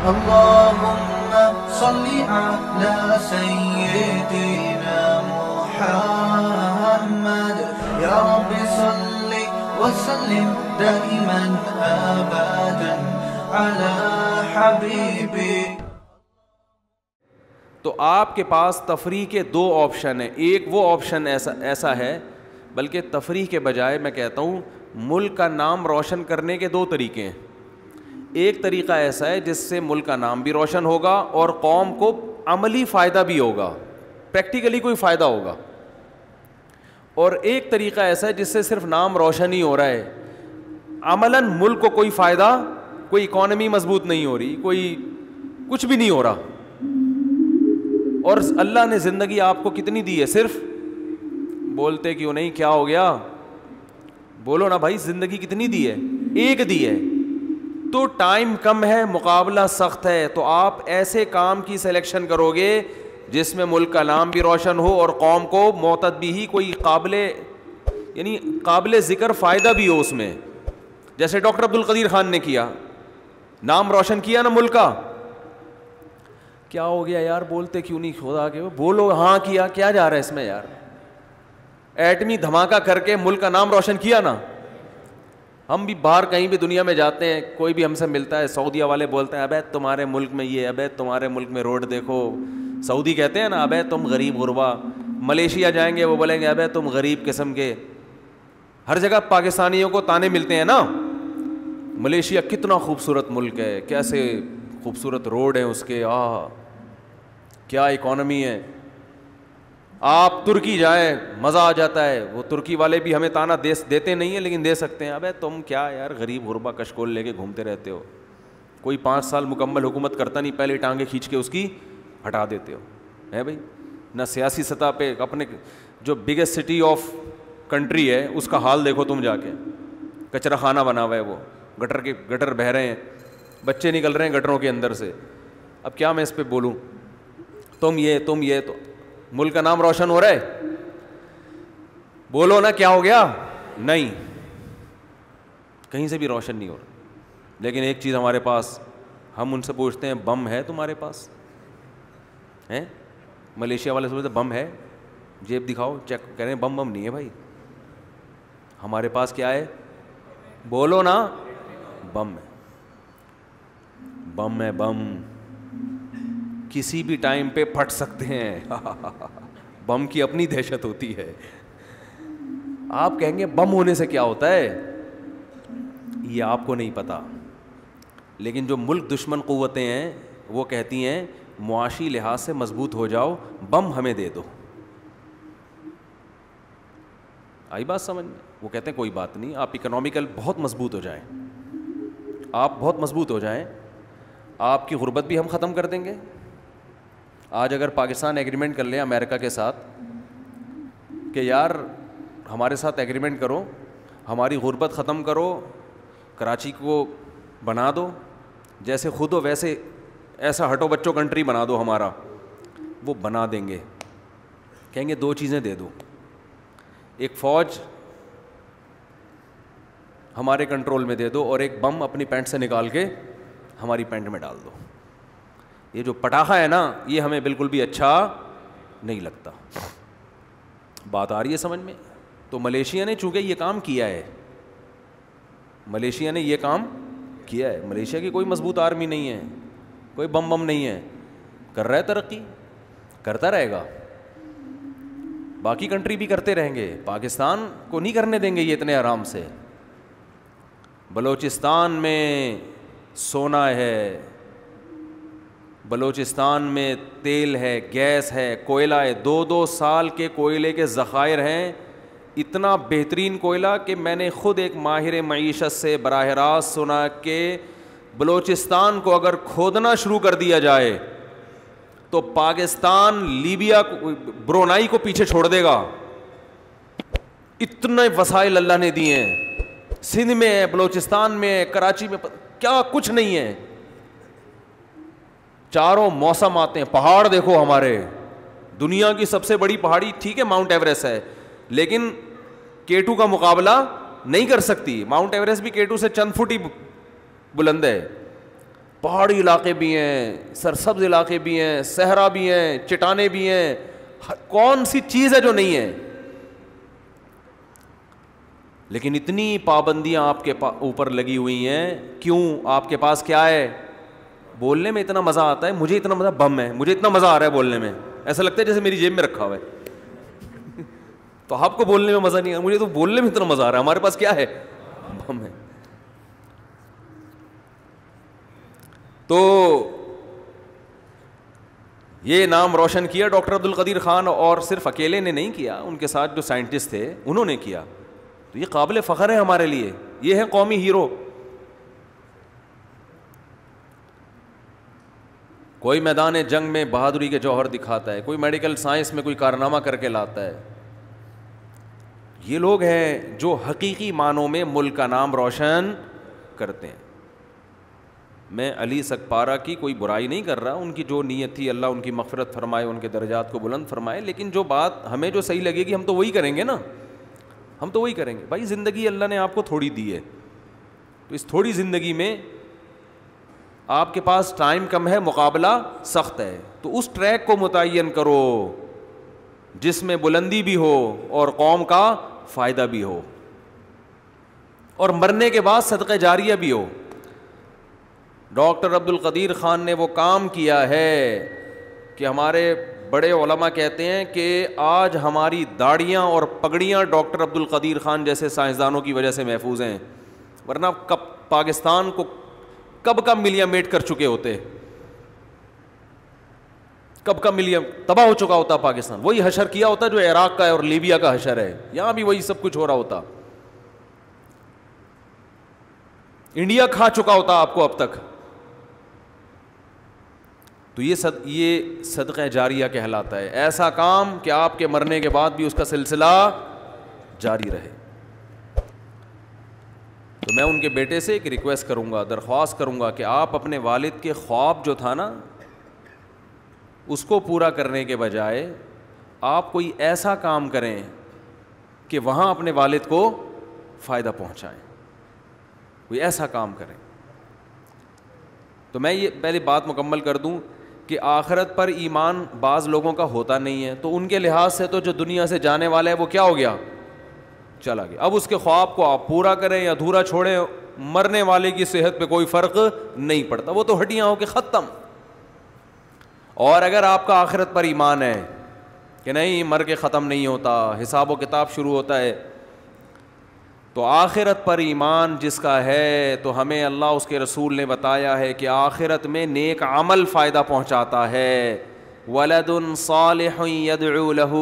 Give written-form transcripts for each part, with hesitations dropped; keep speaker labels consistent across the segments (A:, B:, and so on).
A: اللهم صل على سيدنا محمد يا رب صل وسلم دائما ابدا على حبيبي.
B: تو آپ کے پاس تفریح کے دو آپشن ہیں. ایک وہ آپشن ایسا ہے، بلکہ تفریح کے بجائے میں کہتا ہوں ملک کا نام روشن کرنے کے دو طریقے ہیں. ایک طریقہ ایسا ہے جس سے ملک کا نام بھی روشن ہوگا اور قوم کو عملی فائدہ بھی ہوگا، پریکٹیکلی کوئی فائدہ ہوگا. اور ایک طریقہ ایسا ہے جس سے صرف نام روشن ہی ہو رہا ہے، عملاً ملک کو کوئی فائدہ، کوئی اکانومی مضبوط نہیں ہو رہی، کوئی کچھ بھی نہیں ہو رہا. اور اللہ نے زندگی آپ کو کتنی دی ہے؟ صرف بولتے کیوں نہیں؟ کیا ہو گیا؟ بولو نا بھائی، زندگی کتنی دی ہے؟ ایک دی ہے. تو ٹائم کم ہے، مقابلہ سخت ہے، تو آپ ایسے کام کی سلیکشن کرو گے جس میں ملک کا نام بھی روشن ہو اور قوم کو معتدی ہی کوئی قابل ذکر فائدہ بھی ہو اس میں. جیسے ڈاکٹر عبدالقدیر خان نے کیا، نام روشن کیا نا ملک کا. کیا ہو گیا یار؟ بولتے کیوں نہیں؟ خدا کے بولو. ہاں کیا. کیا جا رہا ہے اس میں یار؟ ایٹمی دھماکہ کر کے ملک کا نام روشن کیا نا. ہم بھی باہر کہیں بھی دنیا میں جاتے ہیں، کوئی بھی ہم سے ملتا ہے، سعودیہ والے بولتے ہیں ابے تمہارے ملک میں یہ، ابے تمہارے ملک میں روڈ دیکھو. سعودی کہتے ہیں نا ابے تم غریب غربا. ملیشیا جائیں گے وہ بولیں گے ابے تم غریب قسم کے. ہر جگہ پاکستانیوں کو تانے ملتے ہیں نا. ملیشیا کتنا خوبصورت ملک ہے، کیسے خوبصورت روڈ ہیں اس کے، کیا اکانومی ہے. آپ ترکی جائیں مزہ آ جاتا ہے. وہ ترکی والے بھی ہمیں تانا دیتے نہیں ہیں لیکن دے سکتے ہیں، ابے تم کیا یار غریب غربا کشکول لے کے گھومتے رہتے ہو. کوئی 5 سال مکمل حکومت کرتا نہیں، پہلے ٹانگیں کھینچ کے اس کی ہٹا دیتے ہو. ہے بھائی نہ سیاسی سطح پہ. اپنے جو بگیسٹ سٹی آف کنٹری ہے اس کا حال دیکھو تم جا کے. کچرا خانہ بنا ہوا ہے، وہ گٹر بہہ رہے ہیں، بچے نکل رہے ہیں گٹروں کے اندر سے. اب کیا میں اس پہ بولوں؟ تم یہ تو ملک کا نام روشن ہو رہا ہے. بولو نا کیا ہو گیا؟ نہیں، کہیں سے بھی روشن نہیں ہو رہا. لیکن ایک چیز ہمارے پاس، ہم ان سے پوچھتے ہیں بم ہے تمہارے پاس؟ ہیں ملیشیا والے سے پوچھتے بم ہے؟ جیب دکھاؤ، چیک کہہ رہے ہیں بم نہیں ہے بھائی. ہمارے پاس کیا ہے؟ بولو نا. بم ہے. بم ہے. بم کسی بھی ٹائم پہ پھٹ سکتے ہیں. بم کی اپنی دہشت ہوتی ہے. آپ کہیں گے بم ہونے سے کیا ہوتا ہے؟ یہ آپ کو نہیں پتا. لیکن جو ملک دشمن قوتیں ہیں وہ کہتی ہیں معاشی لحاظ سے مضبوط ہو جاؤ، بم ہمیں دے دو. آئی بات سمجھ میں؟ وہ کہتے ہیں کوئی بات نہیں، آپ اکنامیکل بہت مضبوط ہو جائیں، آپ بہت مضبوط ہو جائیں، آپ کی غربت بھی ہم ختم کر دیں گے. آج اگر پاکستان ایگریمنٹ کر لیں امریکہ کے ساتھ کہ یار ہمارے ساتھ ایگریمنٹ کرو، ہماری غربت ختم کرو، کراچی کو بنا دو جیسے خود ہو ویسے، ایسا ہٹو بچوں کنٹری بنا دو ہمارا، وہ بنا دیں گے. کہیں گے 2 چیزیں دے دو، ایک فوج ہمارے کنٹرول میں دے دو اور ایک بم اپنی پینٹ سے نکال کے ہماری پینٹ میں ڈال دو. یہ جو پٹاخہ ہے نا یہ ہمیں بالکل بھی اچھا نہیں لگتا. بات آ رہی ہے سمجھ میں؟ تو ملیشیا نے چونکہ یہ کام کیا ہے، ملیشیا نے یہ کام کیا ہے. ملیشیا کی کوئی مضبوط آرمی نہیں ہے، کوئی بم نہیں ہے، کر رہا ہے ترقی، کرتا رہے گا. باقی کنٹری بھی کرتے رہیں گے، پاکستان کو نہیں کرنے دیں گے یہ اتنے آرام سے. بلوچستان میں سونا ہے، بلوچستان میں تیل ہے، گیس ہے، کوئلہ ہے، 2 سال کے کوئلے کے ذخائر ہیں. اتنا بہترین کوئلہ کہ میں نے خود ایک ماہر معیشت سے براہ راست سنا کہ بلوچستان کو اگر کھودنا شروع کر دیا جائے تو پاکستان لیبیا برونائی کو پیچھے چھوڑ دے گا. اتنے وسائل اللہ نے دیے ہیں. سندھ میں ہے، بلوچستان میں ہے، کراچی میں، کیا کچھ نہیں ہے. چاروں موسم آتے ہیں. پہاڑ دیکھو ہمارے، دنیا کی سب سے بڑی پہاڑی ٹھیک ہے ماؤنٹ ایوریسٹ ہے، لیکن K2 کا مقابلہ نہیں کر سکتی. ماؤنٹ ایوریسٹ بھی K2 سے چند فٹ ہی بلند ہے. پہاڑی علاقے بھی ہیں, سرسبز علاقے بھی ہیں, صحرا بھی ہیں, چٹانیں بھی ہیں, کون سی چیز ہے جو نہیں ہے؟ لیکن اتنی پابندیاں آپ کے اوپر لگی ہوئی ہیں, کیوں؟ آپ کے پاس کیا ہے؟ بولنے میں اتنا مزہ آتا ہے, مجھے اتنا مزہ, بم ہے, مجھے اتنا مزہ آ رہا ہے بولنے میں, ایسا لگتا ہے جیسے میری جیب میں رکھا ہوا ہے. تو آپ کو بولنے میں مزہ نہیں آ, مجھے تو بولنے میں اتنا مزہ آ رہا ہے. ہمارے پاس کیا ہے؟ بم ہے. تو یہ نام روشن کیا ڈاکٹر عبد القدیر خان, اور صرف اکیلے نے نہیں کیا, ان کے ساتھ جو سائنٹسٹ تھے انہوں نے کیا. تو یہ قابل فخر ہے ہمارے لیے, یہ ہے قومی ہیرو. کوئی میدان جنگ میں بہادری کے جوہر دکھاتا ہے, کوئی میڈیکل سائنس میں کوئی کارنامہ کر کے لاتا ہے. یہ لوگ ہیں جو حقیقی معنوں میں ملک کا نام روشن کرتے ہیں. میں علی سکپارہ کی کوئی برائی نہیں کر رہا, ان کی جو نیت تھی اللہ ان کی مغفرت فرمائے, ان کے درجات کو بلند فرمائے, لیکن جو بات ہمیں جو صحیح لگے گی ہم تو وہی کریں گے نا, ہم تو وہی کریں گے. بھائی زندگی اللہ نے آپ کو تھوڑی دی ہے, تو اس تھوڑی زندگی میں آپ کے پاس ٹائم کم ہے, مقابلہ سخت ہے, تو اس ٹریک کو متعین کرو جس میں بلندی بھی ہو اور قوم کا فائدہ بھی ہو, اور مرنے کے بعد صدقہ جاریہ بھی ہو. ڈاکٹر عبد القدیر خان نے وہ کام کیا ہے کہ ہمارے بڑے علماء کہتے ہیں کہ آج ہماری داڑیاں اور پگڑیاں ڈاکٹر عبد القدیر خان جیسے سائنسدانوں کی وجہ سے محفوظ ہیں, ورنہ پاکستان کو کب کا ملیا میٹ کر چکے ہوتے, کب کا ملیا تباہ ہو چکا ہوتا پاکستان. وہی حشر کیا ہوتا جو عراق کا ہے اور لیبیا کا حشر ہے, یہاں بھی وہی سب کچھ ہو رہا ہوتا. انڈیا کھا چکا ہوتا آپ کو اب تک. تو یہ صدقہ جاریہ کہلاتا ہے, ایسا کام کہ آپ کے مرنے کے بعد بھی اس کا سلسلہ جاری رہے. تو میں ان کے بیٹے سے ایک ریکویسٹ کروں گا, درخواست کروں گا کہ آپ اپنے والد کے خواب جو تھا نا اس کو پورا کرنے کے بجائے آپ کوئی ایسا کام کریں کہ وہاں اپنے والد کو فائدہ پہنچائیں, کوئی ایسا کام کریں. تو میں یہ پہلی بات مکمل کر دوں کہ آخرت پر ایمان بعض لوگوں کا ہوتا نہیں ہے, تو ان کے لحاظ سے تو جو دنیا سے جانے والا ہے وہ کیا ہو گیا, چلا گیا. اب اس کے خواب کو آپ پورا کریں یا ادھورا چھوڑیں, مرنے والے کی صحت پہ کوئی فرق نہیں پڑتا, وہ تو ہڈیاں ہو کے ختم. اور اگر آپ کا آخرت پر ایمان ہے کہ نہیں مر کے ختم نہیں ہوتا, حساب و کتاب شروع ہوتا ہے, تو آخرت پر ایمان جس کا ہے تو ہمیں اللہ اس کے رسول نے بتایا ہے کہ آخرت میں نیک عمل فائدہ پہنچاتا ہے. ولد صالح يدعو له,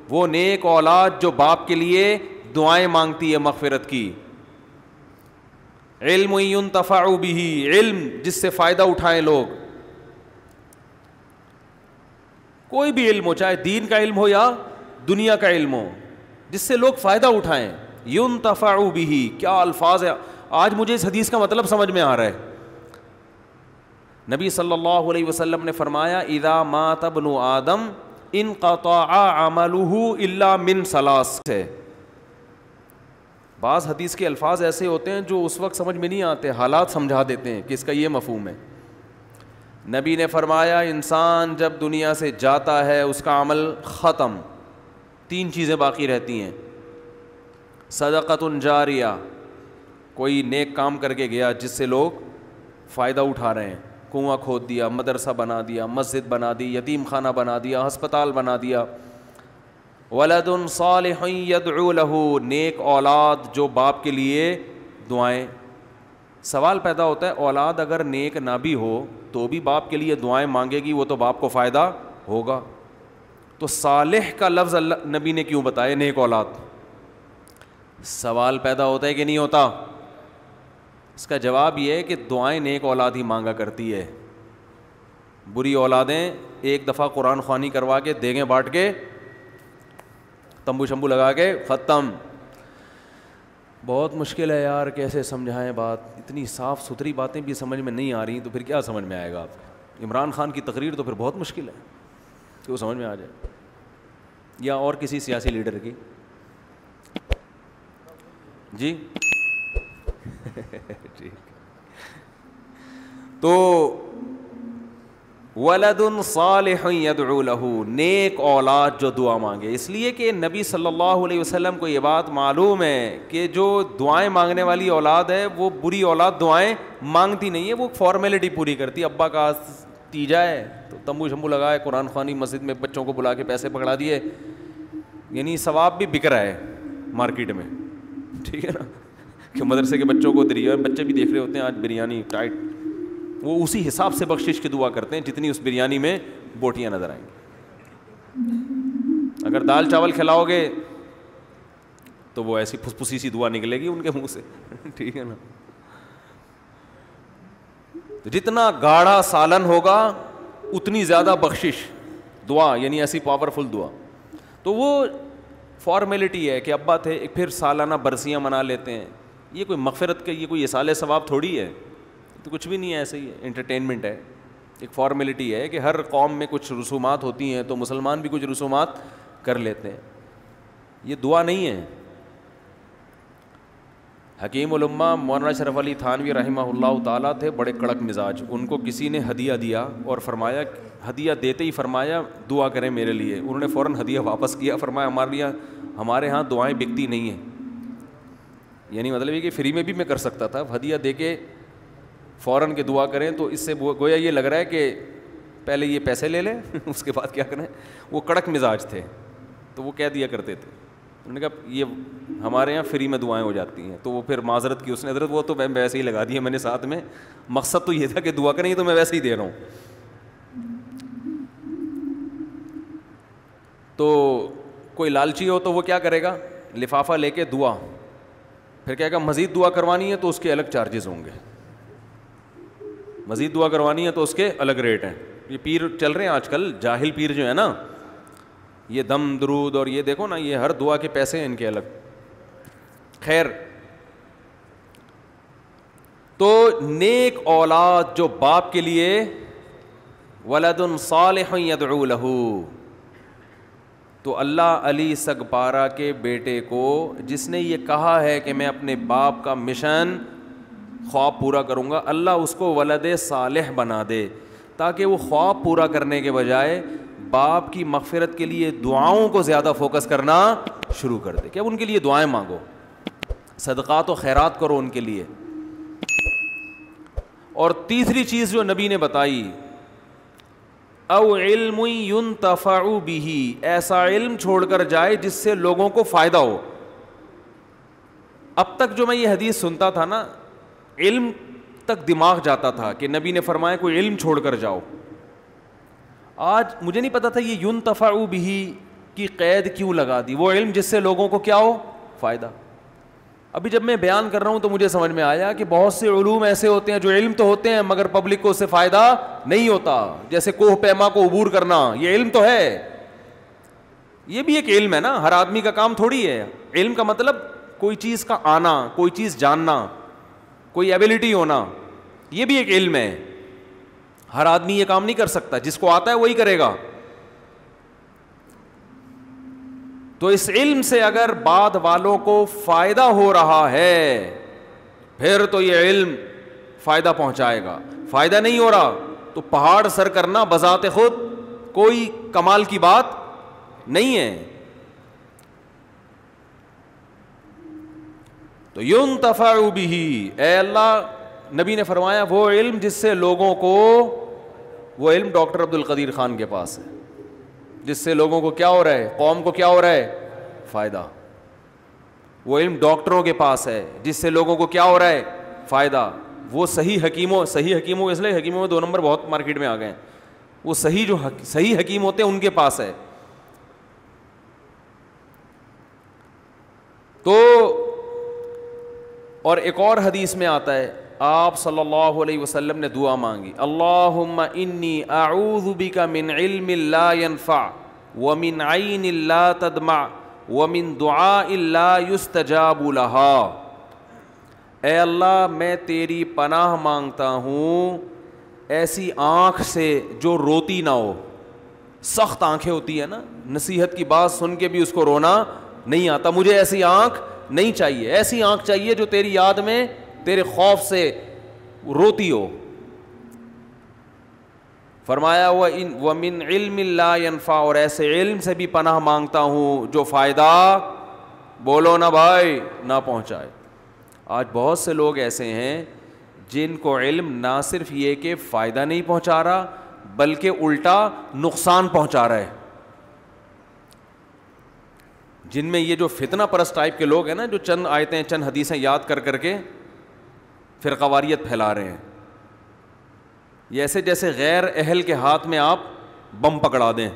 B: وہ نیک اولاد جو باپ کے لیے دعائیں مانگتی ہے مغفرت کی. علم ينتفع به, علم جس سے فائدہ اٹھائیں لوگ, کوئی بھی علم ہو, چاہے دین کا علم ہو یا دنیا کا علم ہو, جس سے لوگ فائدہ اٹھائیں. ينتفع به, کیا الفاظ ہے, آج مجھے اس حدیث کا مطلب سمجھ میں آ رہا ہے. نبی صلی اللہ علیہ وسلم نے فرمایا اذا مات ابن آدم انقطع عمله الا من ثلاث. سے بعض حدیث کے الفاظ ایسے ہوتے ہیں جو اس وقت سمجھ میں نہیں آتے, حالات سمجھا دیتے ہیں کہ اس کا یہ مفہوم ہے. نبی نے فرمایا انسان جب دنیا سے جاتا ہے اس کا عمل ختم, تین چیزیں باقی رہتی ہیں. صدقۃ جاریہ, کوئی نیک کام کر کے گیا جس سے لوگ فائدہ اٹھا رہے ہیں, کنواں کھود دیا, مدرسہ بنا دیا, مسجد بنا دی, یتیم خانہ بنا دیا, ہسپتال بنا دیا. ولد صالح يدعو له, نیک اولاد جو باپ کے لیے دعائیں. سوال پیدا ہوتا ہے اولاد اگر نیک نہ بھی ہو تو بھی باپ کے لیے دعائیں مانگے گی, وہ تو باپ کو فائدہ ہوگا. تو صالح کا لفظ اللہ نبی نے کیوں بتایا, نیک اولاد؟ سوال پیدا ہوتا ہے کہ نہیں ہوتا؟ اس کا جواب یہ ہے کہ دعائیں نیک اولاد ہی مانگا کرتی ہے. بری اولادیں ایک دفعہ قرآن خوانی کروا کے, دیگیں بانٹ کے, تمبو شمبو لگا کے ختم. بہت مشکل ہے یار, کیسے سمجھائیں بات, اتنی صاف ستھری باتیں بھی سمجھ میں نہیں آ رہی تو پھر کیا سمجھ میں آئے گا آپ کو. عمران خان کی تقریر تو پھر بہت مشکل ہے کہ وہ سمجھ میں آ جائے, یا اور کسی سیاسی لیڈر کی. جی ٹھیک. تو ولد صالح یدعو لہ، نیک اولاد جو دعا مانگے. اس لیے کہ نبی صلی اللہ علیہ وسلم کو یہ بات معلوم ہے کہ جو دعائیں مانگنے والی اولاد ہے وہ بری اولاد دعائیں مانگتی نہیں ہے, وہ فارمیلٹی پوری کرتی. ابا کا تیجا ہے تو تمبو شمبو لگائے, قرآن خوانی مسجد میں بچوں کو بلا کے پیسے پکڑا دیے, یعنی ثواب بھی بک رہا ہے مارکیٹ میں, ٹھیک ہے نا, کہ مدرسے کے بچوں کو بچے بھی دیکھ رہے ہوتے ہیں آج بریانی ٹائٹ, وہ اسی حساب سے بخشش کی دعا کرتے ہیں جتنی اس بریانی میں بوٹیاں نظر آئیں گی. اگر دال چاول کھلاؤ گے تو وہ ایسی پھسپھسی سی دعا نکلے گی ان کے منہ سے, ٹھیک ہے نا. تو جتنا گاڑھا سالن ہوگا اتنی زیادہ بخشش دعا, یعنی ایسی پاورفل دعا. تو وہ فارمیلٹی ہے کہ ابا تھے, پھر سالانہ برسیاں منا لیتے ہیں, یہ کوئی مغفرت کا, یہ کوئی اصال ثواب تھوڑی ہے, تو کچھ بھی نہیں ہے, ایسے ہی انٹرٹینمنٹ ہے, ایک فارمیلٹی ہے کہ ہر قوم میں کچھ رسومات ہوتی ہیں تو مسلمان بھی کچھ رسومات کر لیتے ہیں, یہ دعا نہیں ہے. حکیم الامہ مولانا اشرف علی تھانوی رحمہ اللہ تعالیٰ تھے بڑے کڑک مزاج, ان کو کسی نے ہدیہ دیا اور فرمایا, ہدیہ دیتے ہی فرمایا دعا کریں میرے لیے. انہوں نے فوراً ہدیہ واپس کیا, فرمایا ہمارے ہاں دعائیں بکتی نہیں ہیں, یعنی مطلب یہ کہ فری میں بھی میں کر سکتا تھا, ہدیہ دے کے فوراً کے دعا کریں تو اس سے گویا یہ لگ رہا ہے کہ پہلے یہ پیسے لے لیں اس کے بعد کیا کریں. وہ کڑک مزاج تھے تو وہ کہہ دیا کرتے تھے, انہوں نے کہا یہ ہمارے یہاں فری میں دعائیں ہو جاتی ہیں. تو وہ پھر معذرت کی اس نے, حضرت وہ تو میں ویسے ہی لگا دیا میں نے ساتھ میں, مقصد تو یہ تھا کہ دعا کریں, تو میں ویسے ہی دے رہا ہوں. تو کوئی لالچی ہو تو وہ کیا کرے گا, لفافہ لے کے دعا, پھر کہے گا مزید دعا کروانی ہے تو اس کے الگ چارجز ہوں گے, مزید دعا کروانی ہے تو اس کے الگ ریٹ ہیں. یہ پیر چل رہے ہیں آج کل, جاہل پیر جو ہے نا, یہ دم درود اور یہ دیکھو نا, یہ ہر دعا کے پیسے ہیں ان کے الگ. خیر, تو نیک اولاد جو باپ کے لیے, ولد صالح یدعو لہ, تو اللہ علی سگپارہ کے بیٹے کو جس نے یہ کہا ہے کہ میں اپنے باپ کا مشن خواب پورا کروں گا, اللہ اس کو ولد صالح بنا دے تاکہ وہ خواب پورا کرنے کے بجائے باپ کی مغفرت کے لیے دعاؤں کو زیادہ فوکس کرنا شروع کر دے, کہ اب ان کے لیے دعائیں مانگو, صدقات و خیرات کرو ان کے لیے. اور تیسری چیز جو نبی نے بتائی, او علم ينتفع به, ایسا علم چھوڑ کر جائے جس سے لوگوں کو فائدہ ہو. اب تک جو میں یہ حدیث سنتا تھا نا, علم تک دماغ جاتا تھا کہ نبی نے فرمایا کوئی علم چھوڑ کر جاؤ. آج مجھے نہیں پتا تھا یہ ينتفع به کی قید کیوں لگا دی, وہ علم جس سے لوگوں کو کیا ہو, فائدہ. ابھی جب میں بیان کر رہا ہوں تو مجھے سمجھ میں آیا کہ بہت سے علوم ایسے ہوتے ہیں جو علم تو ہوتے ہیں مگر پبلک کو اس سے فائدہ نہیں ہوتا, جیسے کوہ پیما کو عبور کرنا, یہ علم تو ہے, یہ بھی ایک علم ہے نا, ہر آدمی کا کام تھوڑی ہے. علم کا مطلب کوئی چیز کا آنا, کوئی چیز جاننا, کوئی ایبلٹی ہونا, یہ بھی ایک علم ہے. ہر آدمی یہ کام نہیں کر سکتا, جس کو آتا ہے وہی کرے گا. تو اس علم سے اگر بعد والوں کو فائدہ ہو رہا ہے پھر تو یہ علم فائدہ پہنچائے گا. فائدہ نہیں ہو رہا تو پہاڑ سر کرنا بذات خود کوئی کمال کی بات نہیں ہے. تو ينتفع به, اے اللہ, نبی نے فرمایا وہ علم جس سے لوگوں کو, وہ علم ڈاکٹر عبد القدیر خان کے پاس ہے جس سے لوگوں کو کیا ہو رہا ہے, قوم کو کیا ہو رہا ہے, فائدہ. وہ علم ڈاکٹروں کے پاس ہے جس سے لوگوں کو کیا ہو رہا ہے, فائدہ. وہ صحیح حکیموں اس لیے حکیموں میں 2 نمبر بہت مارکیٹ میں آ گئے ہیں, وہ صحیح حکیم ہوتے ہیں ان کے پاس ہے. تو اور ایک اور حدیث میں آتا ہے, آپ صلی اللہ علیہ وسلم نے دعا مانگی, اللہم انی اعوذ بک من علم لا ينفع ومن عین لا تدمع ومن دعاء لا یستجاب لہا. اے اللہ, میں تیری پناہ مانگتا ہوں ایسی آنکھ سے جو روتی نہ ہو. سخت آنکھیں ہوتی ہیں نا, نصیحت کی بات سن کے بھی اس کو رونا نہیں آتا, مجھے ایسی آنکھ نہیں چاہیے. ایسی آنکھ چاہیے جو تیری یاد میں, تیرے خوف سے روتی ہو. فرمایا وَمِنْ عِلْمٍ لَا يَنْفَعُ, اور ایسے علم سے بھی پناہ مانگتا ہوں جو فائدہ, بولو نا بھائی, نہ پہنچائے. آج بہت سے لوگ ایسے ہیں جن کو علم نہ صرف یہ کہ فائدہ نہیں پہنچا رہا بلکہ الٹا نقصان پہنچا رہا ہے. جن میں یہ جو فتنہ پرست ٹائپ کے لوگ ہیں نا, جو چند آیتیں چند حدیثیں یاد کر کے فرقواریت پھیلا رہے ہیں, یہ ایسے جیسے غیر اہل کے ہاتھ میں آپ بم پکڑا دیں,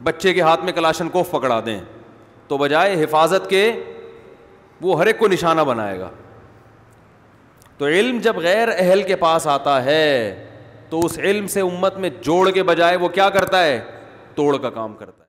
B: بچے کے ہاتھ میں کلاشن کوف پکڑا دیں, تو بجائے حفاظت کے وہ ہر ایک کو نشانہ بنائے گا. تو علم جب غیر اہل کے پاس آتا ہے تو اس علم سے امت میں جوڑ کے بجائے وہ کیا کرتا ہے, توڑ کا کام کرتا ہے.